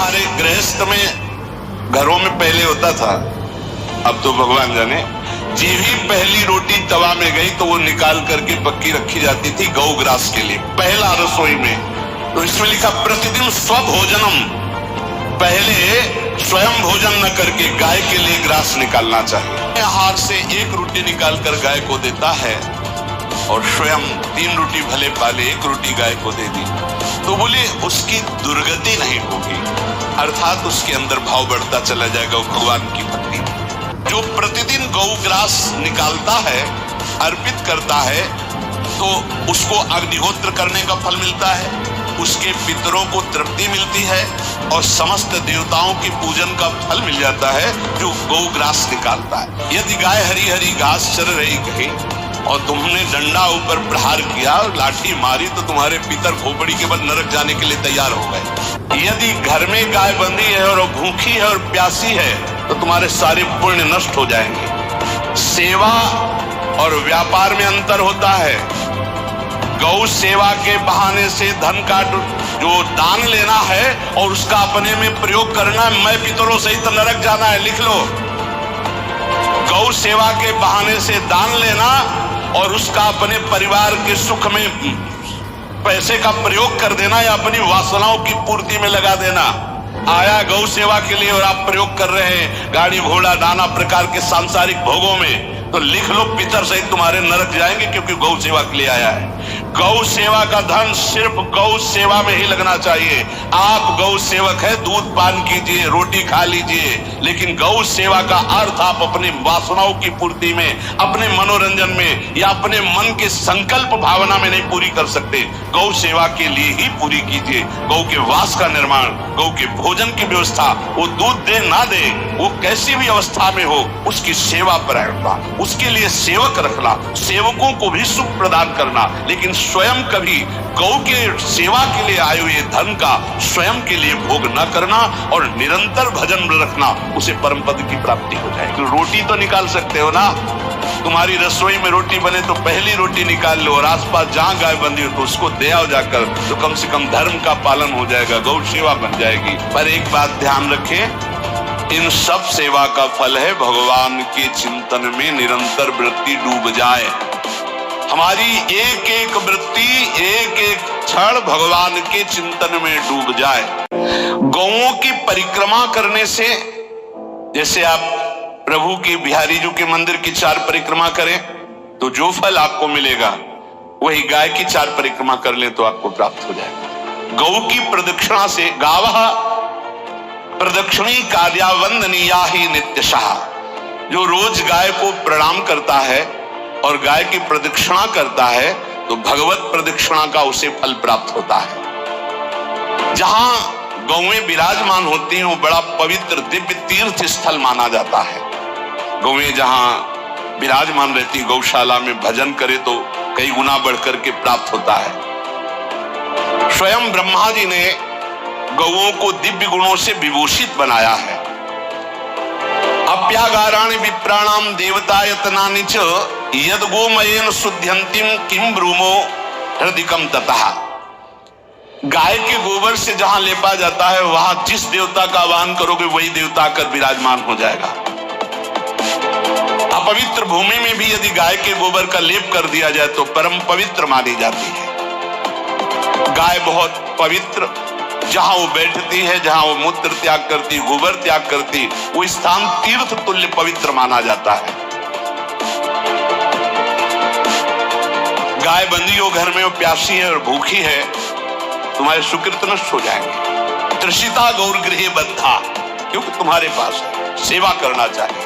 हमारे गृहस्थ में घरों में पहले होता था, अब तो भगवान जाने, जी भी पहली रोटी तवा में गई तो वो निकाल करके पक्की रखी जाती थी गौग्रास के लिए, पहला रसोई में। तो इसमें लिखा प्रतिदिन स्वभोजनम, पहले स्वयं भोजन न करके गाय के लिए ग्रास निकालना चाहिए। आहार से एक रोटी निकाल कर गाय को देता है और स्वयं 3 रोटी भले पाले 1 रोटी गाय को दे दी, तो बोले उसकी दुर्गति नहीं होगी, अर्थात उसके अंदर भाव बढ़ता चला जाएगा भगवान की भक्ति में। जो प्रतिदिन गौग्रास निकालता है, अर्पित करता है, तो उसको अग्निहोत्र करने का फल मिलता है, उसके पितरों को तृप्ति मिलती है और समस्त देवताओं के पूजन का फल मिल जाता है जो गौग्रास निकालता है। यदि गाय हरी हरी घास चर रही कहीं और तुमने डंडा ऊपर प्रहार किया और लाठी मारी तो तुम्हारे पितर खोपड़ी के बल नरक जाने के लिए तैयार हो गए। यदि घर में गाय बंधी है और भूखी है और प्यासी है तो तुम्हारे सारे पुण्य नष्ट हो जाएंगे। सेवा और व्यापार में अंतर होता है। गौ सेवा के बहाने से धन का जो दान लेना है और उसका अपने में प्रयोग करना है, मैं पितरों सहित नरक जाना है, लिख लो। गौ सेवा के बहाने से दान लेना और उसका अपने परिवार के सुख में पैसे का प्रयोग कर देना या अपनी वासनाओं की पूर्ति में लगा देना। आया गौ सेवा के लिए और आप प्रयोग कर रहे हैं गाड़ी घोड़ा नाना प्रकार के सांसारिक भोगों में, तो लिख लो पितर सहित तुम्हारे नरक जाएंगे, क्योंकि गौ सेवा के लिए आया है। गौ सेवा का धन सिर्फ गौ सेवा में ही लगना चाहिए। आप गौ सेवक है, दूध पान कीजिए, रोटी खा लीजिए, लेकिन गौ सेवा का अर्थ आप अपने वासनाओं की पूर्ति में, अपने मनोरंजन में या अपने मन के संकल्प भावना में नहीं पूरी कर सकते। गौ सेवा के लिए ही पूरी कीजिए। गौ के वास का निर्माण, गौ के भोजन की व्यवस्था, वो दूध दे ना दे, वो कैसी भी अवस्था में हो, उसकी सेवा परायणता, उसके लिए सेवक रखना, सेवकों को भी सुख प्रदान करना, लेकिन स्वयं कभी गौ के सेवा के लिए आए हुए धन का स्वयं के लिए भोग न करना और निरंतर भजन रखना, उसे परम पद की प्राप्ति हो जाएगी। तो रोटी तो निकाल सकते हो ना, तुम्हारी रसोई में रोटी बने तो पहली रोटी निकाल लो और आसपास जहां गाय बंधी हो तो उसको दे आओ जाकर, तो कम से कम धर्म का पालन हो जाएगा, गौ सेवा बन जाएगी। पर एक बात ध्यान रखें, इन सब सेवा का फल है भगवान के चिंतन में निरंतर वृत्ति डूब जाए। हमारी एक एक वृत्ति, एक एक क्षण भगवान के चिंतन में डूब जाए। गौओं की परिक्रमा करने से, जैसे आप प्रभु के बिहारी जी के मंदिर की 4 परिक्रमा करें तो जो फल आपको मिलेगा वही गाय की 4 परिक्रमा कर लें तो आपको प्राप्त हो जाएगा। गौ की प्रदक्षिणा से, गावः प्रदक्षिणी कार्यावंदनीया ही नित्यशः, जो रोज गाय को प्रणाम करता है और गाय की प्रदक्षिणा करता है तो भगवत प्रदक्षिणा का उसे फल प्राप्त होता है। जहां गौएं विराजमान होती हैं वो बड़ा पवित्र दिव्य तीर्थ स्थल माना जाता है। गौएं जहां विराजमान रहती, गौशाला में भजन करे तो कई गुना बढ़कर के प्राप्त होता है। स्वयं ब्रह्मा जी ने गौओं को दिव्य गुणों से विभूषित बनाया है। अप्यागाराणि विप्राणाम देवतायतनानि च यद गोमयेन शुद्ध्यन्तिम किम ब्रूमो हृदिकम ततः। गाय के गोबर से जहां लेपा जाता है वहां जिस देवता का आवाहन करोगे वही देवता आकर विराजमान हो जाएगा। अपवित्र भूमि में भी यदि गाय के गोबर का लेप कर दिया जाए तो परम पवित्र मानी जाती है। गाय बहुत पवित्र, जहां वो बैठती है, जहां वो मूत्र त्याग करती, गोबर त्याग करती, वो स्थान तीर्थ तुल्य पवित्र माना जाता है। गाय बंदी हो घर में, वो प्यासी है और भूखी है, तुम्हारे सुकृत नष्ट हो जाएंगे। तृषिता गौर गृहे बद्धा, क्योंकि तुम्हारे पास है, सेवा करना चाहिए।